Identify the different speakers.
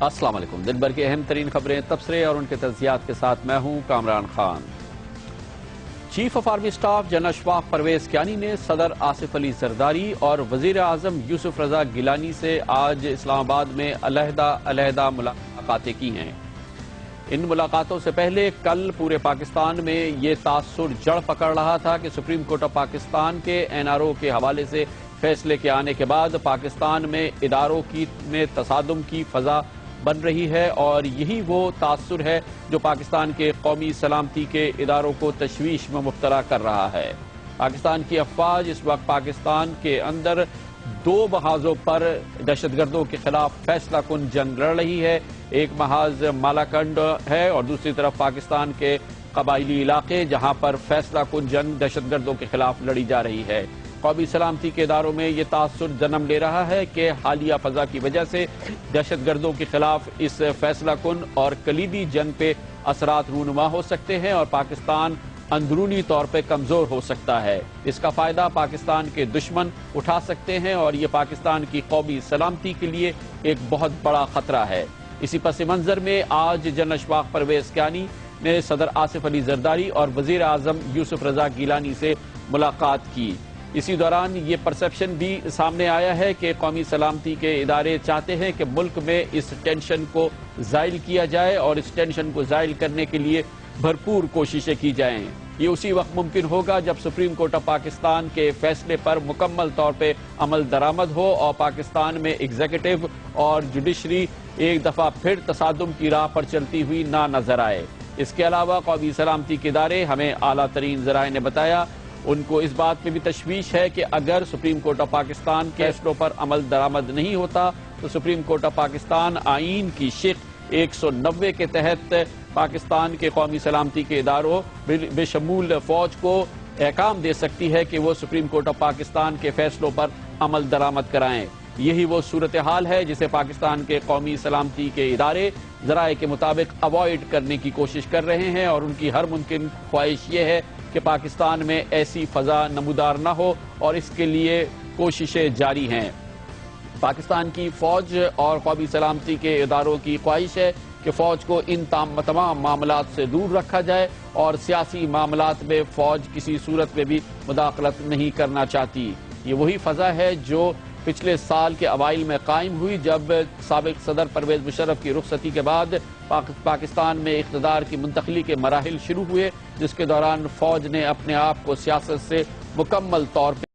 Speaker 1: السلام علیکم۔ دن بھر کی اہم ترین خبریں، تبصرے اور ان کے تجزیات کے ساتھ میں ہوں Kamran Khan. Chief of army staff general Ashfaq Parvez Kayani نے صدر آصف علی زرداری اور وزیر اعظم یوسف رضا گیلانی سے آج اسلام آباد میں علیحدہ ملاقاتیں کی ہیں۔ ان ملاقاتوں سے پہلے کل پورے پاکستان میں یہ تاثر جڑ پکڑ رہا تھا کہ سپریم کورٹ آف پاکستان کے NRO کے حوالے سے فیصلے کے آنے کے بعد پاکستان میں اداروں میں تصادم کی فضا بن رہی ہے، اور یہی وہ تاثر ہے جو پاکستان کے قومی سلامتی کے اداروں کو تشویش میں مبتلا کر رہا ہے۔ پاکستان کی افواج اس وقت پاکستان کے اندر دو محاذوں پر دہشت گردوں کے خلاف فیصلہ کن جنگ لڑ رہی ہے۔ ایک محاذ مالاکنڈ ہے اور دوسری طرف پاکستان کے قبائلی علاقے جہاں پر فیصلہ کن جنگ دہشت گردوں کے خلاف لڑی جا رہی ہے۔ قومی سلامتی کے اداروں میں یہ تاثر جنم لے رہا ہے کہ حالیہ فضا کی وجہ سے دہشت گردوں کے خلاف اس فیصلہ کن اور کلیدی جنگ پہ اثرات رونما ہو سکتے ہیں اور پاکستان اندرونی طور پہ کمزور ہو سکتا ہے۔ اس کا فائدہ پاکستان کے دشمن اٹھا سکتے ہیں اور یہ پاکستان کی قومی سلامتی کے لیے ایک بہت بڑا خطرہ ہے۔ اسی پس منظر میں آج جنرل اشفاق پرویز کیانی نے صدر آصف علی زرداری اور وزیر اعظم یوسف رضا گیلانی سے ملاقات کی۔ اسی دوران یہ پرسپشن بھی سامنے آیا ہے کہ قومی سلامتی کے ادارے چاہتے ہیں کہ ملک میں اس ٹینشن کو زائل کیا جائے اور اس ٹینشن کو زائل کرنے کے لیے بھرپور کوششیں کی جائیں۔ یہ اسی وقت ممکن ہوگا جب سپریم کورٹ آف پاکستان کے فیصلے پر مکمل طور پہ عمل درآمد ہو اور پاکستان میں ایگزیکٹو اور جوڈیشری ایک دفعہ پھر تصادم کی راہ پر چلتی ہوئی نہ نظر آئے۔ اس کے علاوہ قومی سلامتی کے ادارے، ہمیں اعلیٰ ترین ذرائع نے بتایا، ان کو اس بات پہ بھی تشویش ہے کہ اگر سپریم کورٹ آف پاکستان کے فیصلوں پر عمل درآمد نہیں ہوتا تو سپریم کورٹ آف پاکستان آئین کی شق 190 کے تحت پاکستان کے قومی سلامتی کے اداروں بشمول فوج کو احکام دے سکتی ہے کہ وہ سپریم کورٹ آف پاکستان کے فیصلوں پر عمل درآمد کرائیں۔ یہی وہ صورتحال ہے جسے پاکستان کے قومی سلامتی کے ادارے ذرائع کے مطابق اوائڈ کرنے کی کوشش کر رہے ہیں، اور ان کی ہر ممکن خواہش یہ ہے کہ پاکستان میں ایسی فضا نمودار نہ ہو، اور اس کے لیے کوششیں جاری ہیں۔ پاکستان کی فوج اور قومی سلامتی کے اداروں کی خواہش ہے کہ فوج کو ان تمام معاملات سے دور رکھا جائے اور سیاسی معاملات میں فوج کسی صورت میں بھی مداخلت نہیں کرنا چاہتی۔ یہ وہی فضا ہے جو پچھلے سال کے اوائل میں قائم ہوئی جب سابق صدر پرویز مشرف کی رخصتی کے بعد پاکستان میں اقتدار کی منتقلی کے مراحل شروع ہوئے، جس کے دوران فوج نے اپنے آپ کو سیاست سے مکمل طور پر